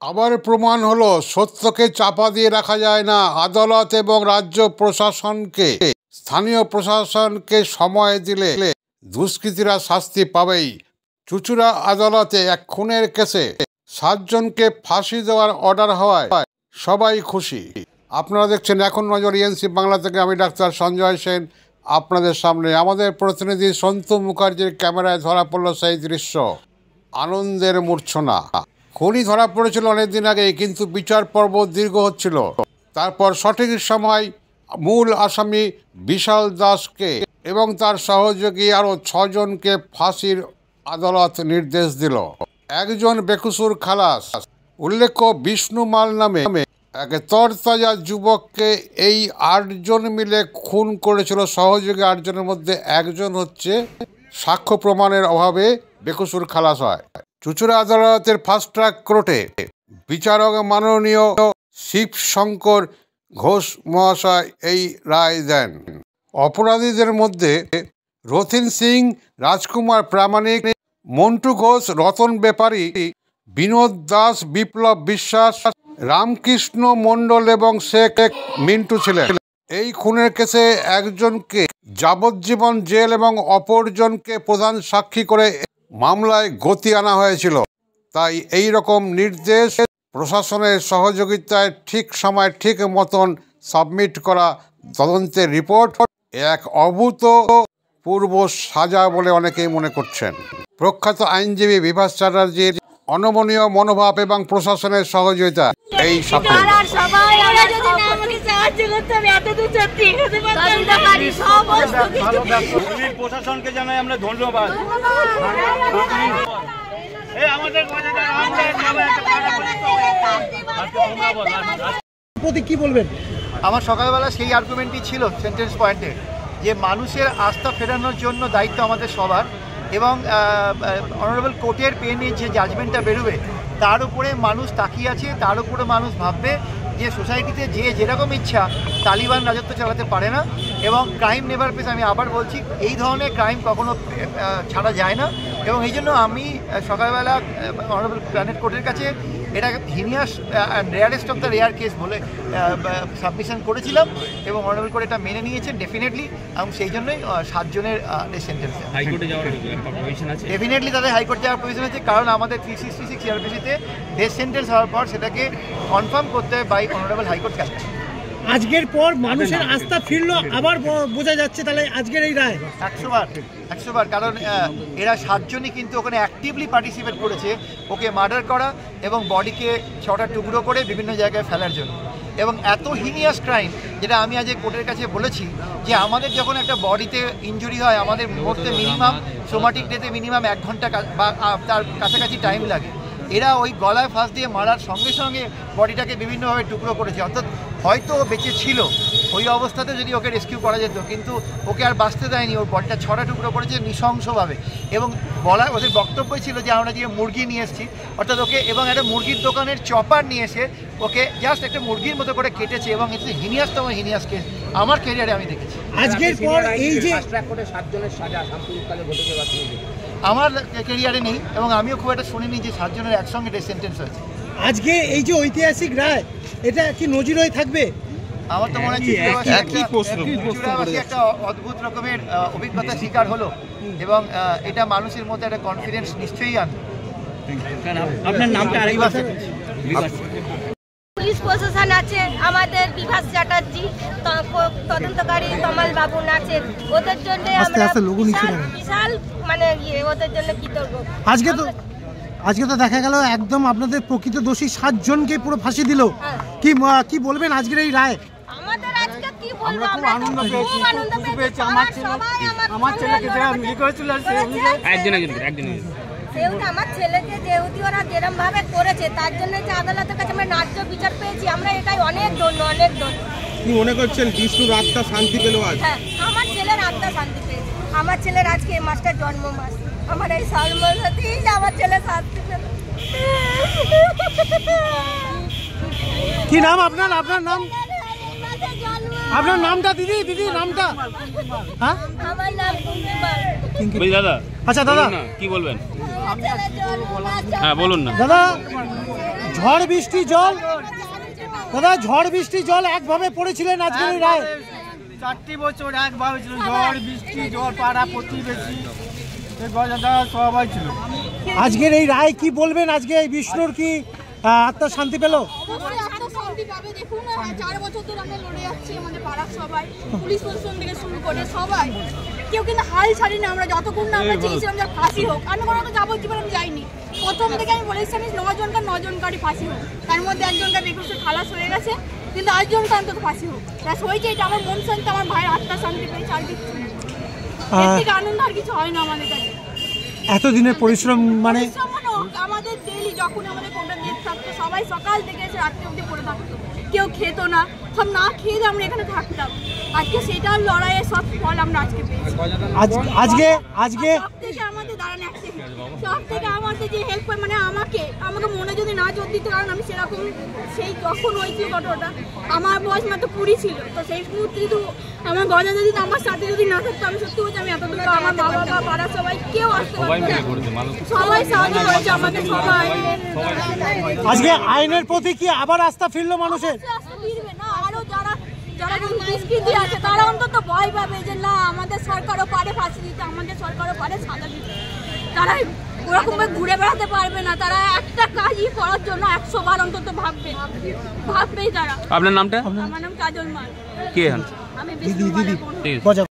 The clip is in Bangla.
আবার প্রমাণ হলো সত্যকে চাপা দিয়ে রাখা যায় না। আদালত এবং রাজ্য প্রশাসনকে, স্থানীয় প্রশাসনকে সময় দিলে দুষ্কৃতীরা শাস্তি পাবেই। চুঁচুড়া আদালতে এক খুনের কেসে 7 জনকে ফাঁসি দেওয়ার অর্ডার হওয়ায় সবাই খুশি। আপনারা দেখছেন এখন নজর ENC বাংলা থেকে। আমি ডাক্তার সঞ্জয় সেন আপনাদের সামনে। আমাদের প্রতিনিধি সন্তু মুখার্জির ক্যামেরায় ধরা পড়ল সেই দৃশ্য। আনন্দের মূর্ছনা। খুনি ধরা পড়েছিল অনেকদিন আগেই, কিন্তু বিচার পর্ব দীর্ঘ হচ্ছিল। তারপর সঠিক সময় মূল আসামি বিশাল দাসকে এবং তার সহযোগী আরও 6 জনকে ফাঁসির আদালত নির্দেশ দিল। একজন বেকসুর খালাস। উল্লেখ্য, বিষ্ণু মাল নামে এক তরতাজা যুবককে এই 8 জন মিলে খুন করেছিল। সহযোগী 8 জনের মধ্যে একজন হচ্ছে সাক্ষ্য প্রমাণের অভাবে বেকসুর খালাস হয়। চুঁচুড়া আদালতের ফাস্ট ট্র্যাক কোর্টে বিচারক মাননীয় শিবশঙ্কর ঘোষ মহাশয় এই রায় দেন। অপরাধীদের মধ্যে রথিন সিং, রাজকুমার প্রামাণিক, মন্টু ঘোষ, রতন ব্যাপারী, বিনোদ দাস, বিপ্লব বিশ্বাস, রামকৃষ্ণ মণ্ডল এবং শেখ মিন্টু ছিলেন। এই খুনের কেসে একজনকে যাবজ্জীবন জেল এবং অপরজনকে প্রধান সাক্ষী করে মামলায় গতি আনা হয়েছিল। তাই এই রকম নির্দেশ প্রশাসনের সহযোগিতায় ঠিক সময় ঠিক মতন সাবমিট করা তদন্তের রিপোর্ট এক অভূতপূর্ব সাজা বলে অনেকেই মনে করছেন। প্রখ্যাত আইনজীবী বিভাস চ্যাটার্জির অনমনীয় মনোভাব এবং প্রশাসনের সহযোগিতা এই সাফল্য। প্রশাসনকে জানাই আমরা ধন্যবাদ। কি বলবেন? আমার সকালবেলা সেই আর্গুমেন্টই ছিল সেন্টেন্স পয়েন্টে, যে মানুষের আস্থা ফেরানোর জন্য দায়িত্ব আমাদের সবার, এবং অনারেবল কোর্টের পেনে যে জাজমেন্টটা বেরোবে তার উপরে মানুষ তাকিয়ে আছে। তার উপরে মানুষ ভাববে যে সোসাইটিতে যে যেরকম ইচ্ছা তালিবান রাজত্ব চালাতে পারে না, এবং ক্রাইম নেভার পেস। আমি আবার বলছি, এই ধরনের ক্রাইম কখনো ছাড়া যায় না। এবং এই জন্য আমি সকালবেলা অনারেবল প্ল্যানেট কোর্টের কাছে এটা heinous and rarest of the rare case বলে সাবমিশন করেছিলাম, এবং অনারেবল কোর্ট এটা মেনে নিয়েছেন ডেফিনেটলি, এবং সেই জন্যই 7 জনের সেন্টেন্স। হাইকোর্টে যাওয়ার প্রভিশন আছে? ডেফিনেটলি তাদের হাইকোর্ট যাওয়ার প্রভিশন আছে, কারণ আমাদের 366 CRPC-তে ডেথ সেন্টেন্স হওয়ার পর সেটাকে কনফার্ম করতে হয় বাই অনারেবল হাইকোর্ট ক্যাপ্টেন। আজকের পর মানুষের আস্থা ফিরলো, আবার বোঝা যাচ্ছে তাহলে আজকের এই রায় 100 বার। কারণ এরা 7 জনই কিন্তু ওখানে অ্যাক্টিভলি পার্টিসিপেট করেছে ওকে মার্ডার করা এবং বডিকে 6টা টুকরো করে বিভিন্ন জায়গায় ফেলার জন্য। এবং এত হিনিয়াস ক্রাইম, যেটা আমি আজ কোর্টের কাছে বলেছি, যে আমাদের যখন একটা বডিতে ইনজুরি হয় আমাদের মরতে মিনিমাম সোমাটিক ডেতে মিনিমাম 1 ঘন্টা বা তার কাছাকাছি টাইম লাগে। এরা ওই গলায় ফাঁস দিয়ে মারার সঙ্গে সঙ্গে বডিটাকে বিভিন্নভাবে টুকরো করেছে। অর্থাৎ হয়তো বেঁচে ছিল, ওই অবস্থাতে যদি ওকে রেস্কিউ করা যেত, কিন্তু ওকে আর বাঁচতে দেয়নি। ওর বডিটা 6টা টুকরো করেছে নৃশংসভাবে। এবং ওদের বক্তব্য ছিল যে আমরা যে মুরগি নিয়ে এসেছি, অর্থাৎ ওকে, এবং একটা মুরগির দোকানের চপার নিয়ে এসে ওকে জাস্ট একটা মুরগির মতো করে কেটেছে। এবং এটা হিনিয়াসতম হিনিয়াস কেস আমার ক্যারিয়ারে আমি দেখেছি। আজকের পর এই যে 7 জনের সাজা সাম্প্রতিককালে ঘটেছে, আমার ক্যারিয়ারে নেই, এবং আমিও খুব একটা শুনিনি যে 7 জনের একসঙ্গে ডেথ সেন্টেন্স হয়েছে। আজকে এই যে ঐতিহাসিক রায়, এটা কি নজির হয়ে থাকবে? আমার তো মনে হচ্ছে একটা অদ্ভুত রকমের অভিজ্ঞতার শিকার হলো, এবং এটা মানুষের মধ্যে একটা কনফিডেন্স নিশ্চয়ই আনবে। আপনার নামটা আরেকবার? পুলিশ প্রশাসন আছে, আমাদের বিভাস চ্যাটার্জি, তদন্তকারী তমাল বাবু আছেন, ওদের জন্য আমরা বিশাল মানে ওদের জন্য কৃতজ্ঞ। আজকে তো দেখা গেল একদম আপনাদের প্রকৃত দোষী 7 জনকে পুরো ফাঁসি দিল। কি বলবেন আজকের এই রায়? আমাদের আজকে কি বলবো, আমরা খুব আনন্দ পেয়েছি। আমার ছেলেকে আমার ছেলেকে যেহেতু ওরা যেরকম ভাবে করেছে, তার জন্য যে আদালতের কাছে আমরা ন্যায্য বিচার পেয়েছি, আমরা এটাই অনেক ধন্য। কি মনে করছেন বিষ্ণুর আত্মা শান্তি পেল আজ? হ্যাঁ, আমার ছেলের আত্মা শান্তি পেয়েছে। আমার ছেলের আজকে এই মাসটার জন্ম মাস, আমার এই সালমাতেই আমার ছেলে শান্তি পেল। কি নাম আপনার? আপনার নামটা দিদি নামটা? হ্যাঁ, আমার নাম কুঙ্কুমা। দাদা, আচ্ছা দাদা কি বলবেন? আমার ছেলের জন্ম মাস। হ্যাঁ বলুন না দাদা। ঝড় বৃষ্টি জল দাদা, ঝড় বৃষ্টি জল একভাবে পড়েছিলেন আজকের এই রায়? 4টি বছর একভাবে ছিল, ঝড় বৃষ্টি জল পাড়া প্রতিবেশী গজাদা সবাই ছিল। আজকের এই রায় কি বলবেন? আজকে এই বিষ্ণুর কি আত্মার শান্তি পেল? অবশ্যই আত্মশান্তি পাবে। দেখুন 4 বছর ধরে আমরা লড়ে যাচ্ছি, আমাদের পাড়ার সবাই, পুলিশ প্রশাসন থেকে শুরু করে সবাই, কেউ কিন্তু হাল ছাড়ি না। আমরা যতক্ষণ না আমরা চেয়েছিলাম যে ফাঁসি হোক, আমি কোনো যাবজ্জীবন আমি যাইনি। প্রথম থেকে আমি বলেছি আমি 9 জনকারই ফাঁসি হোক, তার মধ্যে একজনকার 21 খালাস হয়ে গেছে, কিন্তু 8 জনকার অন্তত ফাঁসি হোক। ব্যাস হয়েছে, এটা আমার মন শান্তি, আমার ভাইয়ের আত্মার শান্তি পেয়েছে, আর কিছু না। এর থেকে আনন্দ আর কিছু হয় না আমাদের কাছে। এতদিনের পরিশ্রম মানে আমাদের ডেইলি যখন আমাদের কোনটা ডেট থাকতো, সবাই সকাল থেকে এসে রাত্রি অবধি পড়ে থাকতো, কেউ খেত না, সব না খেয়ে আমরা এখানে থাকতাম। আজকে সেটার লড়াইয়ের সব ফল আমরা আজকে পেয়েছি। আজকে সব থেকে আমাদের দাঁড়ান সব থেকে আমাদের যে হেল্প করে, মানে আমাকে মনে যদি না জোর দিত, কারণ আমি সেরকম সেই যখন হয়েছিল ঘটনাটা আমার বয়স মাত্র 20 ছিল, তো সেই মুহূর্তে যদি আমার গজা যদি আমার সাথে যদি না থাকতো, আমি সত্যি বলছি আমি এতদূর আমার মা বাবা পাড়া সবাই কেউ আসতে পারতো না। সবাই সাহায্য করেছে আমাকে, সবাই। আজকে আইনের প্রতি কি আবার আস্থা ফিরলো মানুষের? আস্থা ফিরবে না, আরো যারা দুষ্কৃতী আছে তারা অন্তত ভয় পাবে যে না আমাদের সরকারও পারে ফাঁসি দিতে, আমাদের সরকারও পারে সাজা দিতে। তারা ওরকম ঘুরে বেড়াতে পারবে না, তারা একটা কাজই করার জন্য 100 বার অন্তত ভাববেই তারা। আপনার নামটা? আমার নাম কাজল মাল। কে হন? আমি বিষ্ণু